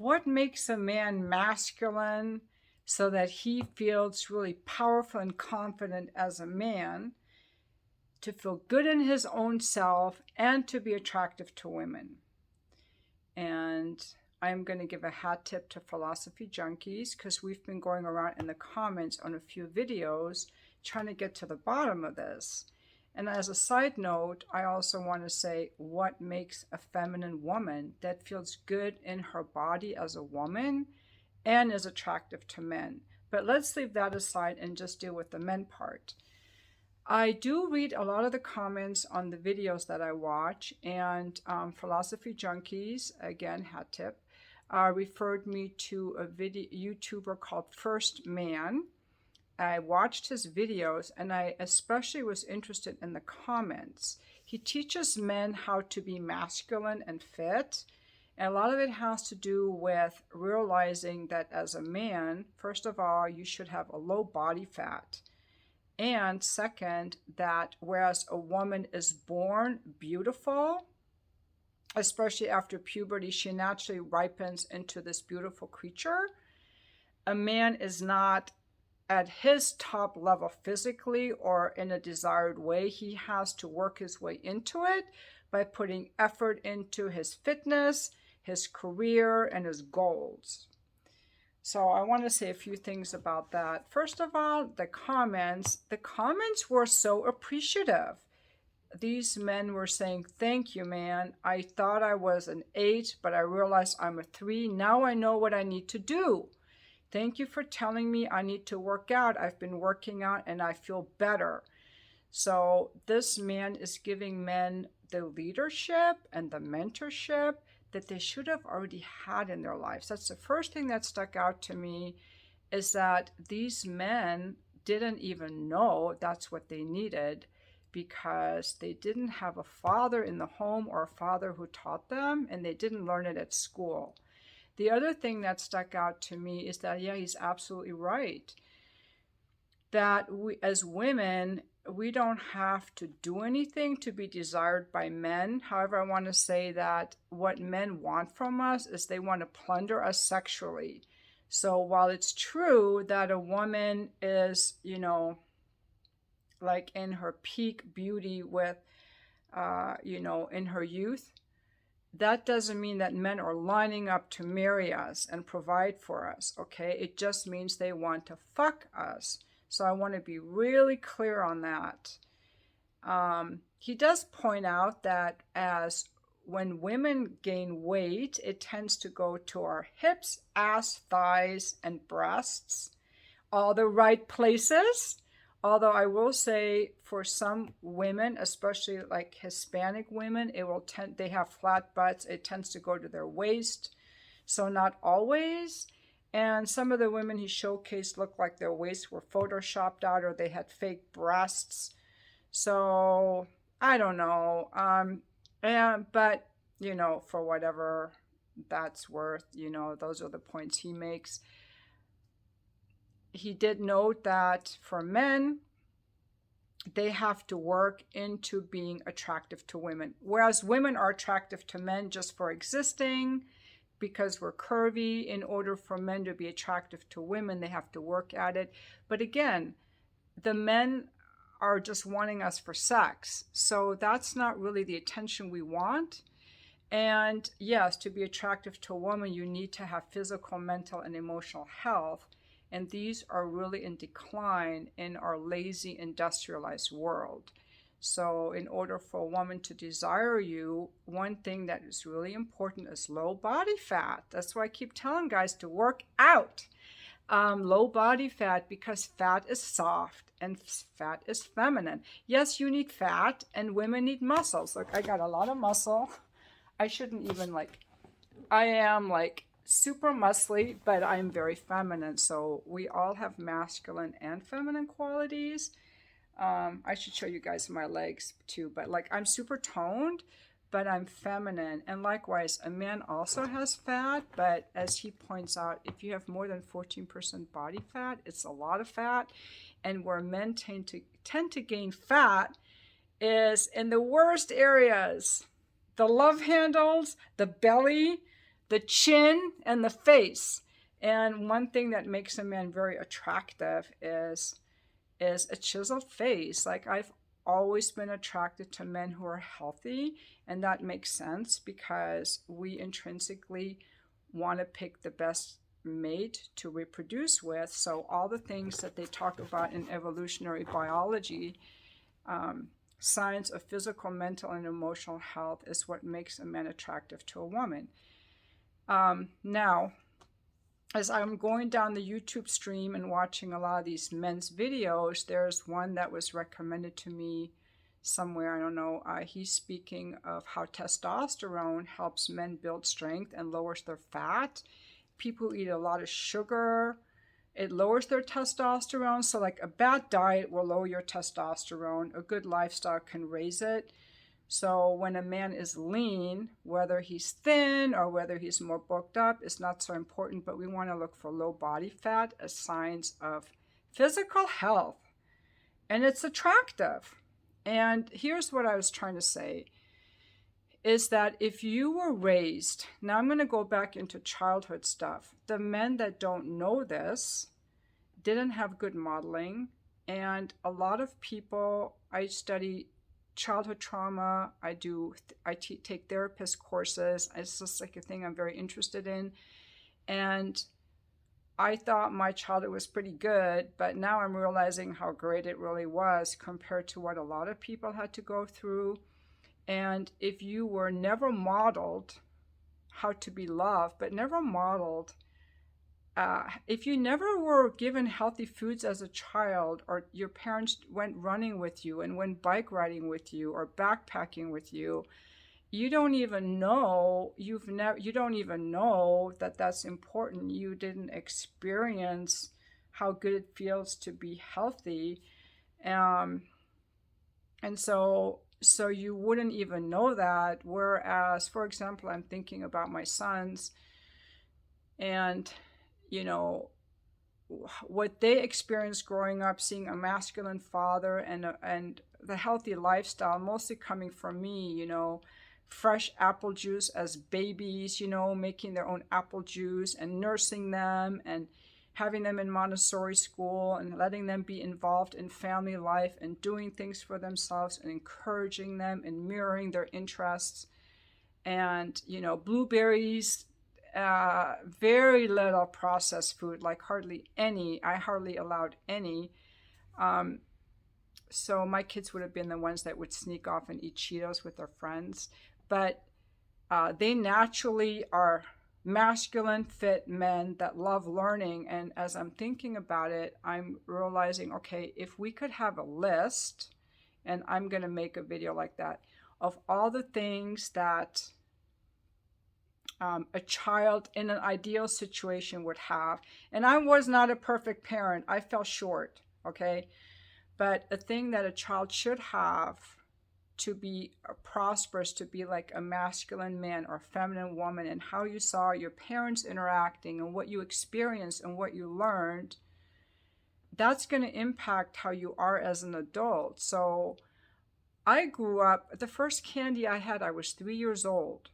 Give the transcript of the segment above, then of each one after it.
what makes a man masculine so that he feels really powerful and confident as a man, to feel good in his own self, and to be attractive to women. And I'm going to give a hat tip to Philosophy Junkies, because we've been going around in the comments on a few videos trying to get to the bottom of this. And as a side note, I also want to say what makes a feminine woman that feels good in her body as a woman and is attractive to men. But let's leave that aside and just deal with the men part. I do read a lot of the comments on the videos that I watch, and Philosophy Junkies, again, hat tip, referred me to a YouTuber called First Man. I watched his videos, and I especially was interested in the comments. He teaches men how to be masculine and fit, and a lot of it has to do with realizing that as a man, first of all, you should have a low body fat. And second, that whereas a woman is born beautiful, especially after puberty, she naturally ripens into this beautiful creature. A man is not at his top level physically or in a desired way. He has to work his way into it by putting effort into his fitness, his career, and his goals. So I want to say a few things about that. First of all, the comments were so appreciative. These men were saying, thank you, man. I thought I was an 8, but I realized I'm a 3. Now I know what I need to do. Thank you for telling me I need to work out. I've been working out and I feel better. So this man is giving men the leadership and the mentorship that they should have already had in their lives. That's the first thing that stuck out to me, is that these men didn't even know that's what they needed, because they didn't have a father in the home or a father who taught them, and they didn't learn it at school. The other thing that stuck out to me is that, yeah, he's absolutely right, that we as women, we don't have to do anything to be desired by men. However, I want to say that what men want from us is they want to plunder us sexually. So while it's true that a woman is, like in her peak beauty with, in her youth, that doesn't mean that men are lining up to marry us and provide for us, okay? It just means they want to fuck us. So I want to be really clear on that. He does point out that as when women gain weight, it tends to go to our hips, ass, thighs, and breasts, all the right places. Although I will say for some women, especially like Hispanic women, they have flat butts. It tends to go to their waist. So not always. And some of the women he showcased looked like their waists were photoshopped out, or they had fake breasts. So I don't know. But for whatever that's worth, those are the points he makes. He did note that for men, they have to work into being attractive to women, whereas women are attractive to men just for existing, because we're curvy. In order for men to be attractive to women, they have to work at it. But again, the men are just wanting us for sex. So that's not really the attention we want. And yes, to be attractive to a woman, you need to have physical, mental, and emotional health. And these are really in decline in our lazy, industrialized world. So in order for a woman to desire you, one thing that is really important is low body fat. That's why I keep telling guys to work out. Low body fat, because fat is soft and fat is feminine. Yes, you need fat, and women need muscles. Look, I got a lot of muscle. I shouldn't even I am super muscly, but I'm very feminine. So we all have masculine and feminine qualities. I should show you guys my legs too, but I'm super toned, but I'm feminine. And likewise, a man also has fat, but as he points out, if you have more than 14% body fat, it's a lot of fat. And where men tend to gain fat is in the worst areas: the love handles, the belly, the chin and the face. And one thing that makes a man very attractive is a chiseled face. Like, I've always been attracted to men who are healthy, and that makes sense because we intrinsically want to pick the best mate to reproduce with. So all the things that they talk about in evolutionary biology, science of physical, mental, and emotional health, is what makes a man attractive to a woman. Now, as I'm going down the YouTube stream and watching a lot of these men's videos, there's one that was recommended to me somewhere. I don't know. He's speaking of how testosterone helps men build strength and lowers their fat. People who eat a lot of sugar, it lowers their testosterone. So like a bad diet will lower your testosterone. A good lifestyle can raise it. So when a man is lean, whether he's thin or whether he's more bulked up, is not so important, but we want to look for low body fat as signs of physical health. And it's attractive. And here's what I was trying to say, is that if you were raised, now I'm going to go back into childhood stuff. The men that don't know this didn't have good modeling. And a lot of people, I study childhood trauma. I take therapist courses. It's just like a thing I'm very interested in. And I thought my childhood was pretty good, but now I'm realizing how great it really was compared to what a lot of people had to go through. And if you were never modeled how to be loved, but never modeled, if you never were given healthy foods as a child, or your parents went running with you and went bike riding with you or backpacking with you, you don't even know, you don't even know that that's important. You didn't experience how good it feels to be healthy. And so you wouldn't even know that. Whereas, for example, I'm thinking about my sons, and you know, what they experienced growing up, seeing a masculine father and the healthy lifestyle, mostly coming from me, you know, fresh apple juice as babies, you know, making their own apple juice and nursing them and having them in Montessori school and letting them be involved in family life and doing things for themselves and encouraging them and mirroring their interests. And, you know, blueberries, very little processed food, like hardly any. I hardly allowed any. So my kids would have been the ones that would sneak off and eat Cheetos with their friends. But they naturally are masculine, fit men that love learning. And as I'm thinking about it, I'm realizing, okay, if we could have a list, and I'm going to make a video like that, of all the things that a child in an ideal situation would have. And I was not a perfect parent. I fell short, okay? But a thing that a child should have to be prosperous, to be like a masculine man or feminine woman, and how you saw your parents interacting and what you experienced and what you learned, that's going to impact how you are as an adult. So I grew up, the first candy I had, I was 3 years old.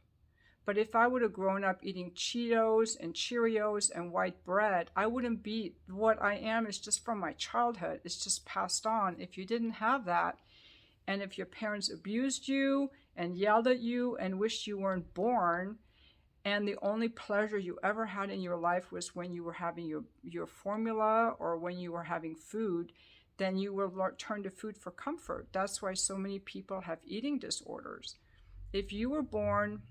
But if I would have grown up eating Cheetos and Cheerios and white bread, I wouldn't be what I am. It's just from my childhood. It's just passed on. If you didn't have that, and if your parents abused you and yelled at you and wished you weren't born, and the only pleasure you ever had in your life was when you were having your formula or when you were having food, then you will turn to food for comfort. That's why so many people have eating disorders. If you were born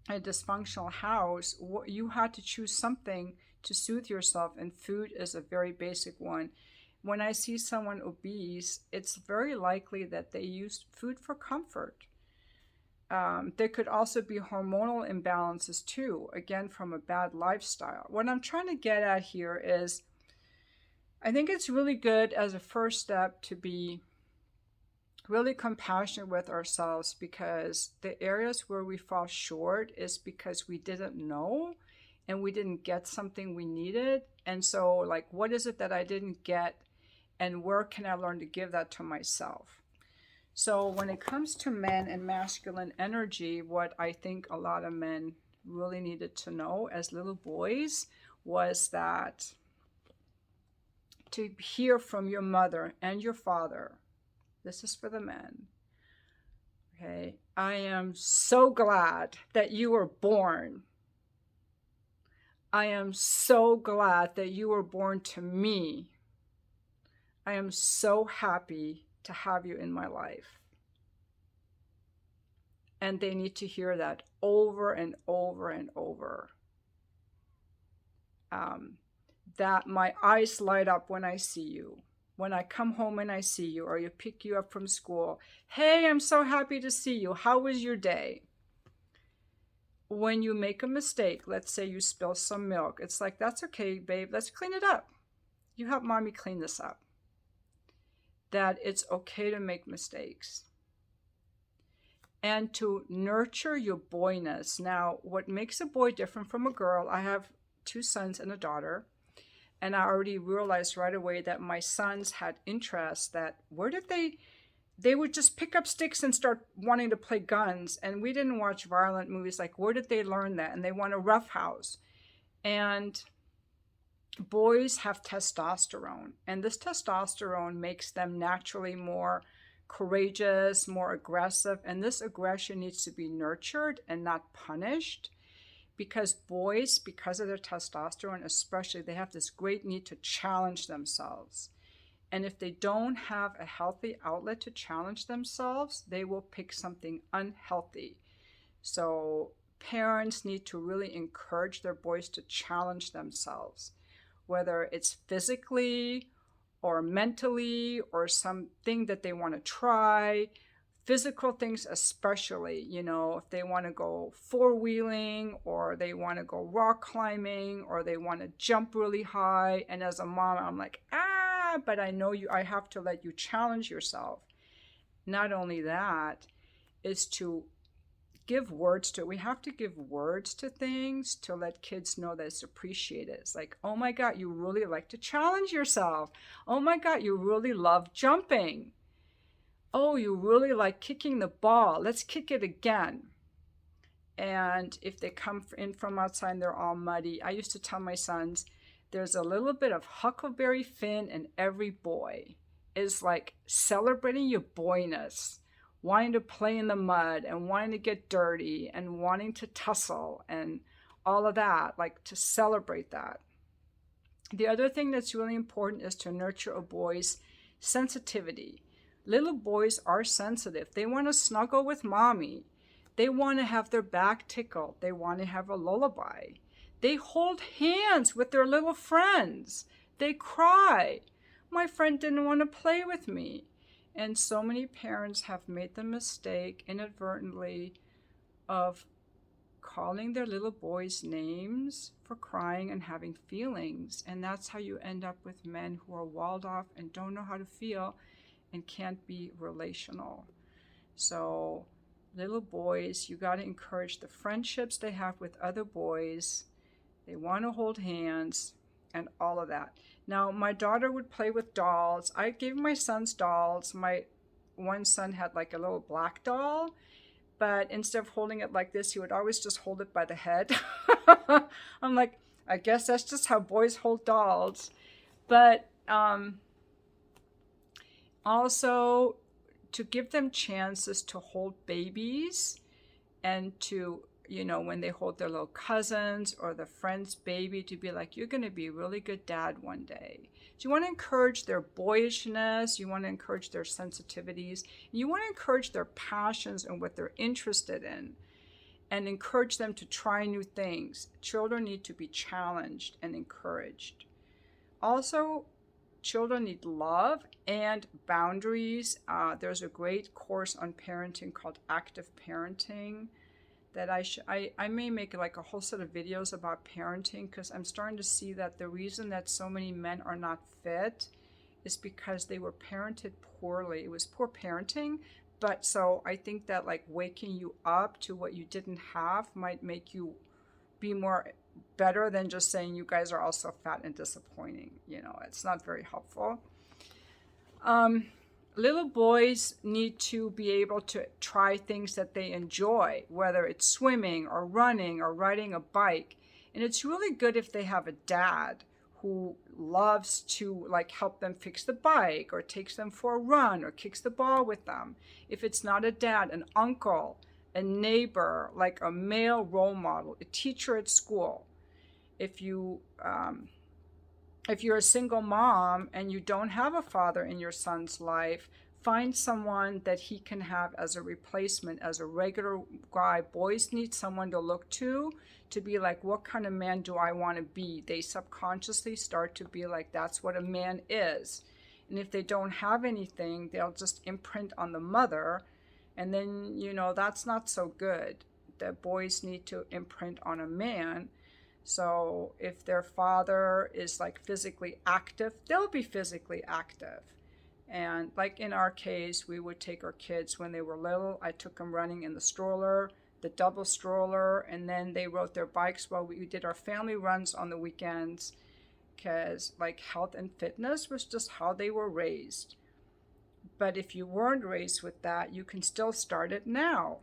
a dysfunctional house, you had to choose something to soothe yourself, and food is a very basic one. When I see someone obese, it's very likely that they used food for comfort. There could also be hormonal imbalances too, again from a bad lifestyle. What I'm trying to get at here is, I think it's really good as a first step to be really compassionate with ourselves, because the areas where we fall short is because we didn't know and we didn't get something we needed. And so, like, what is it that I didn't get, and where can I learn to give that to myself? So when it comes to men and masculine energy, what I think a lot of men really needed to know as little boys was that to hear from your mother and your father, this is for the men, okay, I am so glad that you were born. I am so glad that you were born to me. I am so happy to have you in my life. And they need to hear that over and over and over. That my eyes light up when I see you. When I come home and I see you, or you pick you up from school. Hey, I'm so happy to see you. How was your day? When you make a mistake, let's say you spill some milk, it's like, that's okay, babe, let's clean it up. You help mommy clean this up. That it's okay to make mistakes. And to nurture your boyness. Now, what makes a boy different from a girl, I have 2 sons and a daughter, and I already realized right away that my sons had interests that, where did they would just pick up sticks and start wanting to play guns, and we didn't watch violent movies, like, where did they learn that? And they want a roughhouse. And boys have testosterone, and this testosterone makes them naturally more courageous, more aggressive, and this aggression needs to be nurtured and not punished, because boys, because of their testosterone especially, they have this great need to challenge themselves. And if they don't have a healthy outlet to challenge themselves, they will pick something unhealthy. So parents need to really encourage their boys to challenge themselves, whether it's physically or mentally or something that they want to try. Physical things especially, if they want to go four-wheeling, or they want to go rock climbing, or they want to jump really high. And as a mom, I'm like, but I know I have to let you challenge yourself. Not only that, is to give words to it. We have to give words to things to let kids know that it's appreciated. It's like, oh my God, you really like to challenge yourself. Oh my God, you really love jumping. Oh, you really like kicking the ball. Let's kick it again. And if they come in from outside and they're all muddy, I used to tell my sons, there's a little bit of Huckleberry Finn in every boy. It's like celebrating your boyness, wanting to play in the mud and wanting to get dirty and wanting to tussle and all of that, like to celebrate that. The other thing that's really important is to nurture a boy's sensitivity. Little boys are sensitive. They want to snuggle with mommy. They want to have their back tickled. They want to have a lullaby. They hold hands with their little friends. They cry. My friend didn't want to play with me. And so many parents have made the mistake inadvertently of calling their little boys names for crying and having feelings. And that's how you end up with men who are walled off and don't know how to feel and can't be relational. So little boys, you got to encourage the friendships they have with other boys. They want to hold hands and all of that. Now, my daughter would play with dolls. I gave my sons dolls. My one son had like a little black doll, but instead of holding it like this, he would always just hold it by the head. I'm like, I guess that's just how boys hold dolls. But also to give them chances to hold babies, and to, when they hold their little cousins or the friend's baby, to be like, you're going to be a really good dad one day. So you want to encourage their boyishness, you want to encourage their sensitivities, and you want to encourage their passions and what they're interested in, and encourage them to try new things. Children need to be challenged and encouraged. Also, children need love and boundaries. There's a great course on parenting called Active Parenting that I may make like a whole set of videos about parenting, because I'm starting to see that the reason that so many men are not fit is because they were parented poorly. It was poor parenting. But so I think that like waking you up to what you didn't have might make you be more better than just saying you guys are all so fat and disappointing. It's not very helpful. little boys need to be able to try things that they enjoy, whether it's swimming or running or riding a bike. And it's really good if they have a dad who loves to like help them fix the bike or takes them for a run or kicks the ball with them. If it's not a dad, an uncle, a neighbor, like a male role model, a teacher at school. If you're a single mom and you don't have a father in your son's life, find someone that he can have as a replacement, as a regular guy. Boys need someone to look to be like, what kind of man do I want to be? They subconsciously start to be like, that's what a man is. And if they don't have anything, they'll just imprint on the mother. And then, that's not so good. The boys need to imprint on a man. So if their father is like physically active, they'll be physically active. And like in our case, we would take our kids when they were little. I took them running in the stroller, the double stroller, and then they rode their bikes while we did our family runs on the weekends, because like health and fitness was just how they were raised. But if you weren't raised with that, you can still start it now.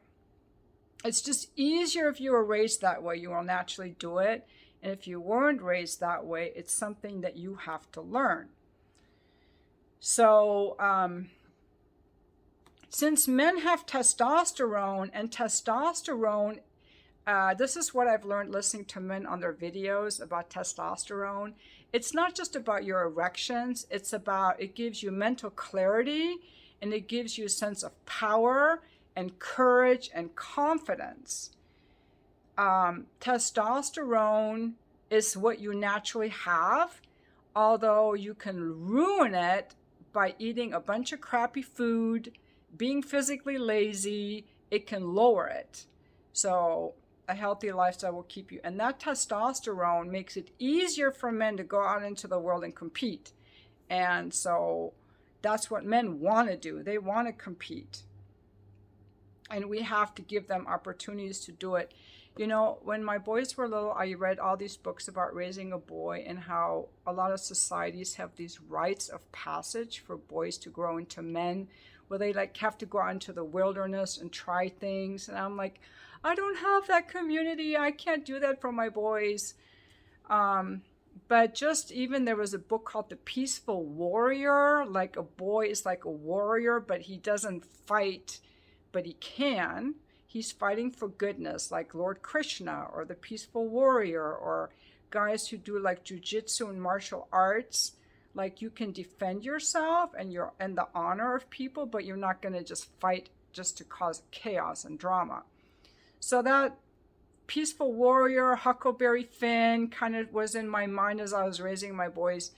It's just easier if you were raised that way. You will naturally do it. And if you weren't raised that way, it's something that you have to learn. So, since men have testosterone, and testosterone, this is what I've learned listening to men on their videos about testosterone. It's not just about your erections. It gives you mental clarity, and it gives you a sense of power and courage and confidence. Testosterone is what you naturally have, although you can ruin it by eating a bunch of crappy food, being physically lazy. It can lower it. So a healthy lifestyle will keep you. And that testosterone makes it easier for men to go out into the world and compete. And so that's what men want to do. They want to compete. And we have to give them opportunities to do it. When my boys were little, I read all these books about raising a boy and how a lot of societies have these rites of passage for boys to grow into men, where they like have to go out into the wilderness and try things. And I'm like, I don't have that community. I can't do that for my boys. But just even there was a book called The Peaceful Warrior. Like a boy is like a warrior, but he doesn't fight, but he can. He's fighting for goodness, like Lord Krishna or the Peaceful Warrior, or guys who do like jujitsu and martial arts. Like you can defend yourself and the honor of people, but you're not going to just fight just to cause chaos and drama. So that Peaceful Warrior, Huckleberry Finn kind of was in my mind as I was raising my boys.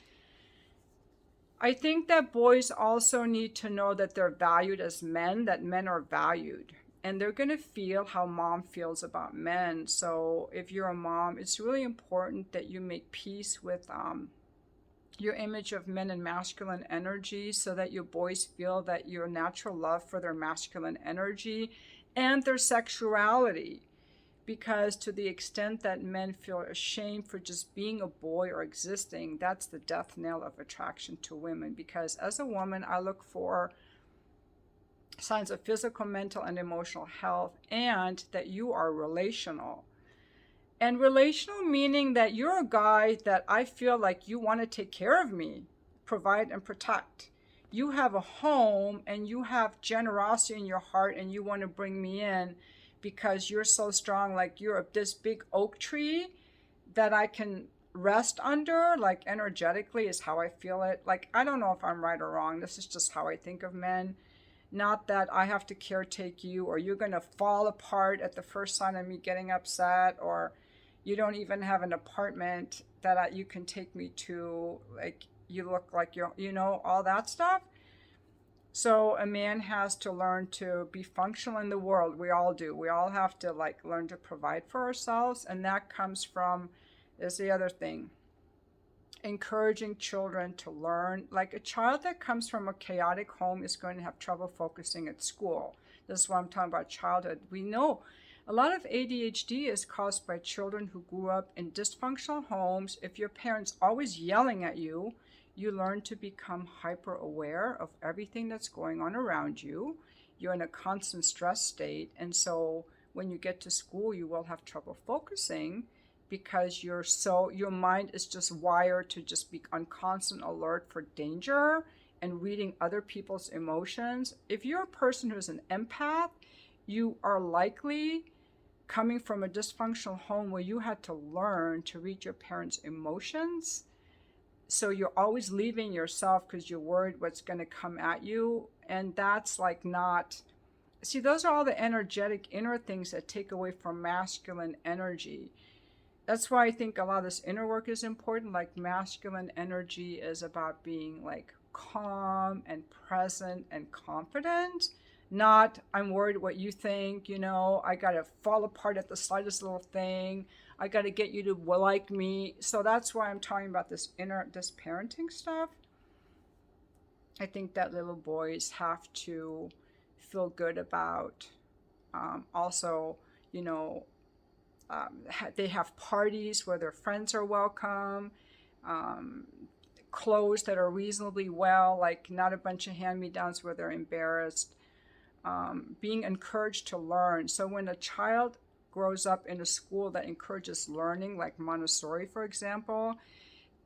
I think that boys also need to know that they're valued as men, that men are valued. And they're going to feel how mom feels about men. So if you're a mom, it's really important that you make peace with your image of men and masculine energy, so that your boys feel that your natural love for their masculine energy and their sexuality. Because to the extent that men feel ashamed for just being a boy or existing, that's the death knell of attraction to women. Because as a woman, I look for signs of physical, mental, and emotional health, and that you are relational. And relational meaning that you're a guy that I feel like you want to take care of me, provide and protect. You have a home and you have generosity in your heart, and you want to bring me in because you're so strong. Like you're this big oak tree that I can rest under, like energetically is how I feel it. Like, I don't know if I'm right or wrong. This is just how I think of men. Not that I have to caretake you, or you're going to fall apart at the first sign of me getting upset, or you don't even have an apartment that you can take me to. Like, you look like all that stuff. So a man has to learn to be functional in the world. We all do. We all have to learn to provide for ourselves. And that comes from, is the other thing, encouraging children to learn. Like a child that comes from a chaotic home is going to have trouble focusing at school. This is what I'm talking about, childhood. We know a lot of ADHD is caused by children who grew up in dysfunctional homes. If your parents always yelling at you, You learn to become hyper aware of everything that's going on around you. You're in a constant stress state. And so when you get to school, you will have trouble focusing because your mind is just wired to just be on constant alert for danger and reading other people's emotions. If you're a person who's an empath, you are likely coming from a dysfunctional home where you had to learn to read your parents' emotions. So you're always leaving yourself because you're worried what's going to come at you. And that's like not, see, those are all the energetic inner things that take away from masculine energy. That's why I think a lot of this inner work is important. Like masculine energy is about being like calm and present and confident. Not, I'm worried what you think, I got to fall apart at the slightest little thing. I got to get you to like me. So that's why I'm talking about this parenting stuff. I think that little boys have to feel good about. Also, they have parties where their friends are welcome. Clothes that are reasonably well, like not a bunch of hand-me-downs where they're embarrassed. Being encouraged to learn. So when a child grows up in a school that encourages learning, like Montessori, for example,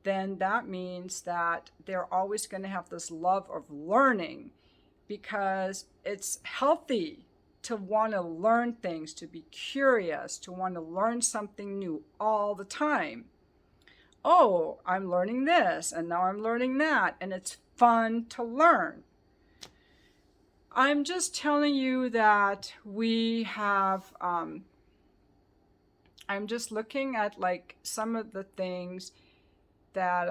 then that means that they're always going to have this love of learning because it's healthy to want to learn things, to be curious, to want to learn something new all the time. Oh, I'm learning this, and now I'm learning that, and it's fun to learn. I'm just telling you that we have, I'm just looking at like some of the things that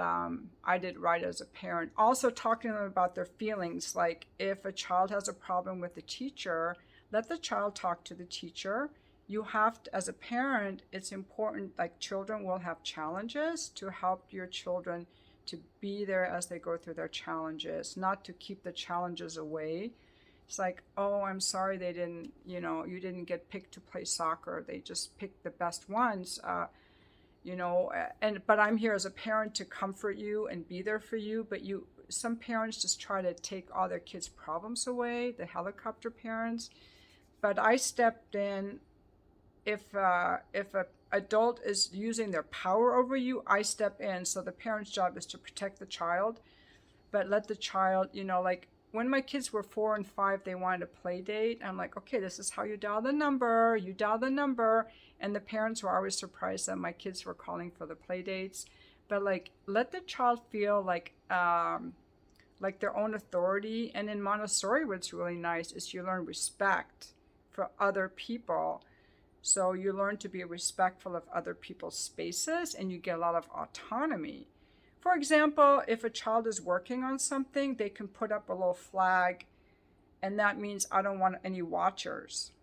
I did right as a parent. Also talking to them about their feelings. Like if a child has a problem with the teacher, let the child talk to the teacher. You have to, as a parent, it's important, like children will have challenges, to help your children to be there as they go through their challenges, not to keep the challenges away. It's like, oh, I'm sorry they didn't, you didn't get picked to play soccer. They just picked the best ones, but I'm here as a parent to comfort you and be there for you. But some parents just try to take all their kids' problems away, the helicopter parents. But I stepped in. If a adult is using their power over you, I step in. So the parent's job is to protect the child, but let the child, like when my kids were 4 and 5, they wanted a play date. I'm like, okay, this is how you dial the number. You dial the number. And the parents were always surprised that my kids were calling for the play dates. But like, let the child feel like their own authority. And in Montessori, what's really nice is you learn respect for other people. So you learn to be respectful of other people's spaces, and you get a lot of autonomy. For example, if a child is working on something, they can put up a little flag, and that means I don't want any watchers.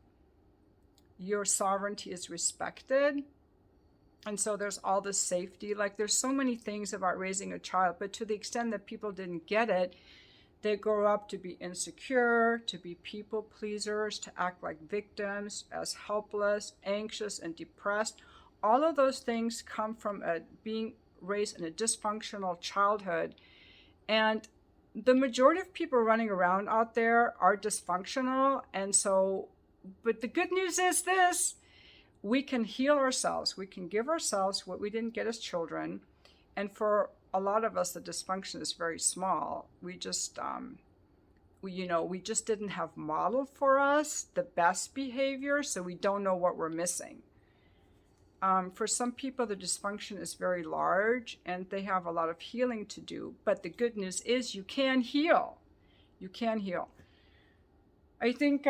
Your sovereignty is respected. And so there's all this safety. Like there's so many things about raising a child, but to the extent that people didn't get it, they grow up to be insecure, to be people pleasers, to act like victims, as helpless, anxious, and depressed. All of those things come from being raised in a dysfunctional childhood. And the majority of people running around out there are dysfunctional. And so, but the good news is this: we can heal ourselves. We can give ourselves what we didn't get as children. And for a lot of us, the dysfunction is very small. We just, we just didn't have modeled for us the best behavior, so we don't know what we're missing. For some people, the dysfunction is very large, and they have a lot of healing to do. But the good news is you can heal. You can heal. I think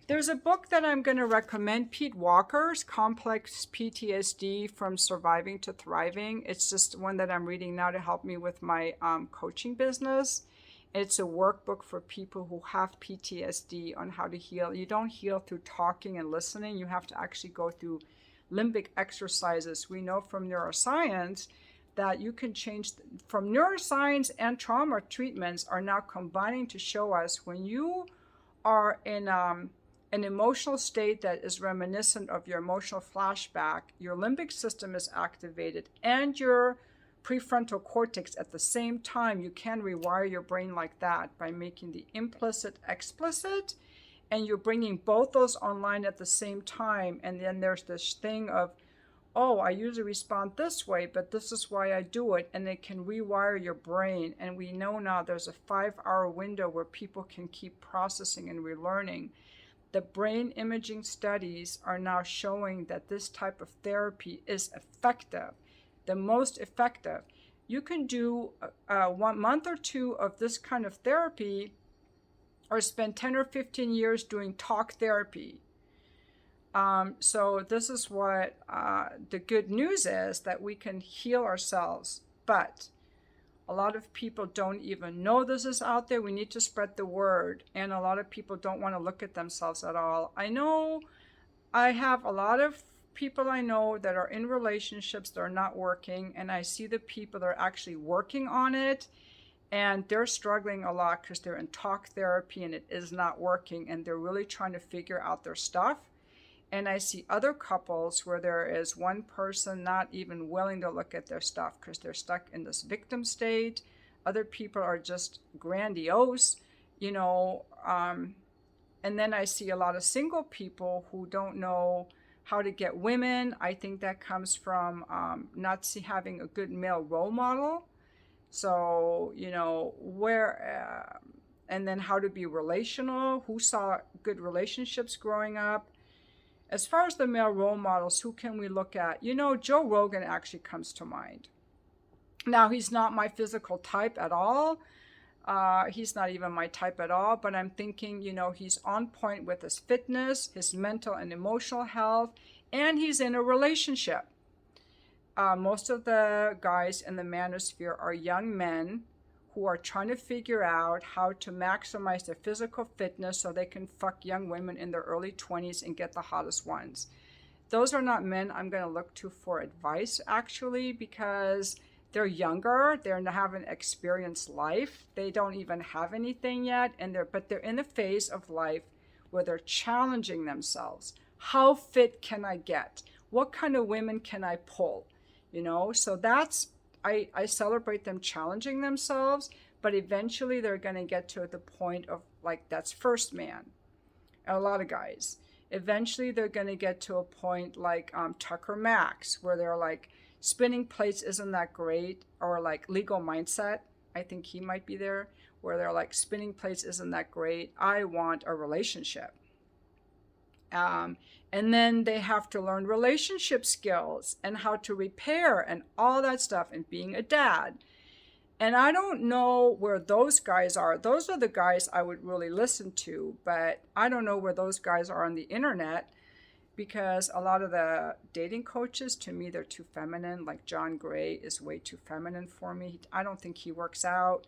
there's a book that I'm going to recommend, Pete Walker's Complex PTSD from Surviving to Thriving. It's just one that I'm reading now to help me with my coaching business. It's a workbook for people who have PTSD on how to heal. You don't heal through talking and listening. You have to actually go through limbic exercises. We know from neuroscience that you can change from neuroscience, and trauma treatments are now combining to show us when you are in an emotional state that is reminiscent of your emotional flashback, your limbic system is activated and your prefrontal cortex at the same time. You can rewire your brain like that by making the implicit explicit, and you're bringing both those online at the same time. And then there's this thing of, oh, I usually respond this way, but this is why I do it. And it can rewire your brain. And we know now there's a 5-hour window where people can keep processing and relearning. The brain imaging studies are now showing that this type of therapy is effective, the most effective. You can do 1 month or 2 of this kind of therapy, or spend 10 or 15 years doing talk therapy. So this is what the good news is, that we can heal ourselves. But a lot of people don't even know this is out there. We need to spread the word. And a lot of people don't want to look at themselves at all. I know I have a lot of people I know that are in relationships that are not working. And I see the people that are actually working on it. And they're struggling a lot because they're in talk therapy and it is not working. And they're really trying to figure out their stuff. And I see other couples where there is one person not even willing to look at their stuff because they're stuck in this victim state. Other people are just grandiose, you know. And then I see a lot of single people who don't know how to get women. I think that comes from not having a good male role model. So, you know, and then how to be relational. Who saw good relationships growing up? As far as the male role models, who can we look at? You know, Joe Rogan actually comes to mind. Now, he's not my physical type at all. He's not even my type at all. But I'm thinking, you know, he's on point with his fitness, his mental and emotional health, and he's in a relationship. Most of the guys in the manosphere are young men who are trying to figure out how to maximize their physical fitness so they can fuck young women in their early 20s and get the hottest ones. Those are not men I'm going to look to for advice, actually, because they're younger, they haven't experienced life, they don't even have anything yet, but they're in a phase of life where they're challenging themselves. How fit can I get? What kind of women can I pull? You know, so that's, I celebrate them challenging themselves, but eventually they're going to get to the point of, like, that's first man. And a lot of guys. Eventually they're going to get to a point like Tucker Max, where they're like, spinning plates isn't that great, or like Legal Mindset. I think he might be there, where they're like, spinning plates isn't that great. I want a relationship. And then they have to learn relationship skills and how to repair and all that stuff, and being a dad. And I don't know where those guys are. Those are the guys I would really listen to, but I don't know where those guys are on the internet, because a lot of the dating coaches, to me, they're too feminine. Like John Gray is way too feminine for me. I don't think he works out.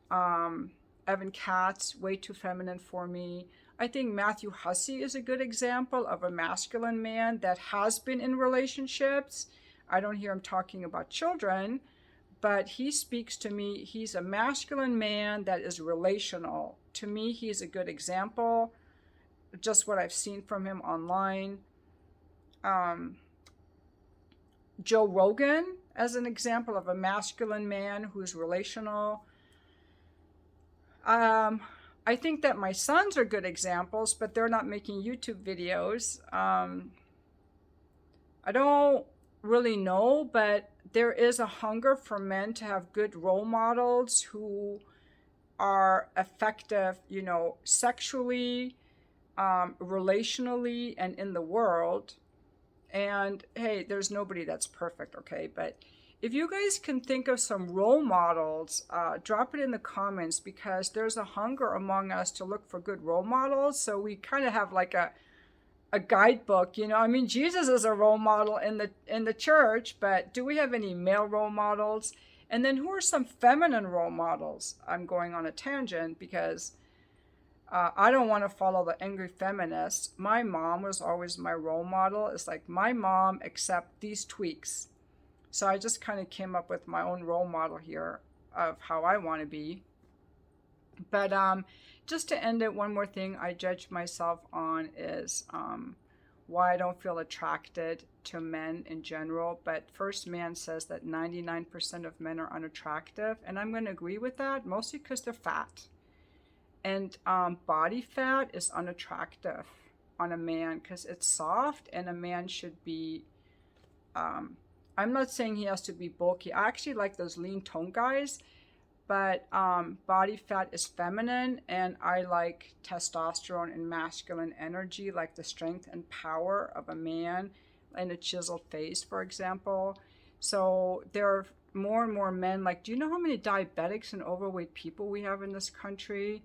Evan Katz, way too feminine for me. I think Matthew Hussey is a good example of a masculine man that has been in relationships. I don't hear him talking about children, but he speaks to me. He's a masculine man that is relational. To me, he's a good example, just what I've seen from him online. Joe Rogan as an example of a masculine man who's relational. I think that my sons are good examples, but they're not making YouTube videos. I don't really know, but there is a hunger for men to have good role models who are effective, you know, sexually, relationally, and in the world. And hey, there's nobody that's perfect, okay? But if you guys can think of some role models, drop it in the comments, because there's a hunger among us to look for good role models. So we kind of have like a guidebook, you know. I mean, Jesus is a role model in the church, but do we have any male role models? And then who are some feminine role models? I'm going on a tangent because I don't want to follow the angry feminists. My mom was always my role model. It's like my mom, except these tweaks. So I just kind of came up with my own role model here of how I want to be. But just to end it, one more thing I judge myself on is why I don't feel attracted to men in general, but First Man says that 99% of men are unattractive, and I'm going to agree with that, mostly because they're fat. And body fat is unattractive on a man because it's soft, and a man should be, I'm not saying he has to be bulky. I actually like those lean tone guys, but body fat is feminine, and I like testosterone and masculine energy, like the strength and power of a man and a chiseled face, for example. So there are more and more men, like, do you know how many diabetics and overweight people we have in this country?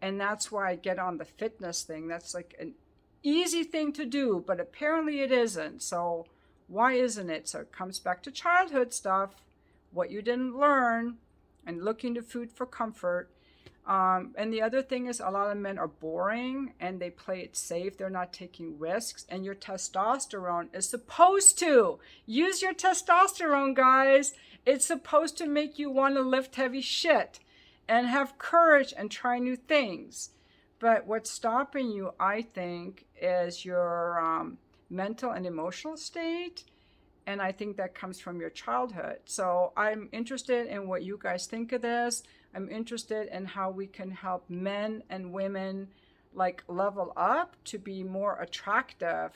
And that's why I get on the fitness thing. That's like an easy thing to do, but apparently it isn't. So why isn't it? So it comes back to childhood stuff, what you didn't learn, and looking to food for comfort. And the other thing is, a lot of men are boring and they play it safe. They're not taking risks. And your testosterone is supposed to use your testosterone, guys. It's supposed to make you want to lift heavy shit and have courage and try new things. But what's stopping you, I think, is your mental and emotional state. And I think that comes from your childhood. So I'm interested in what you guys think of this. I'm interested in how we can help men and women like level up to be more attractive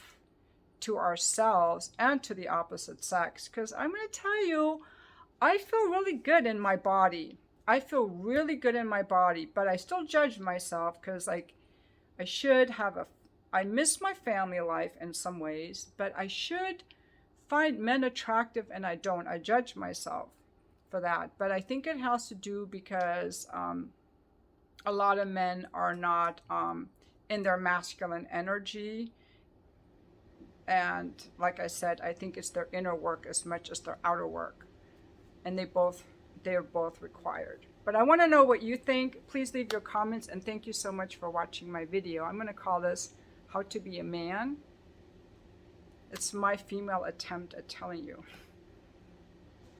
to ourselves and to the opposite sex. Because I'm going to tell you, I feel really good in my body. I feel really good in my body, but I still judge myself because like I should have I miss my family life in some ways, but I should find men attractive, and I don't. I judge myself for that. But I think it has to do because a lot of men are not in their masculine energy. And like I said, I think it's their inner work as much as their outer work. And they're both required. But I want to know what you think. Please leave your comments, and thank you so much for watching my video. I'm going to call this How to Be a Man. It's my female attempt at telling you.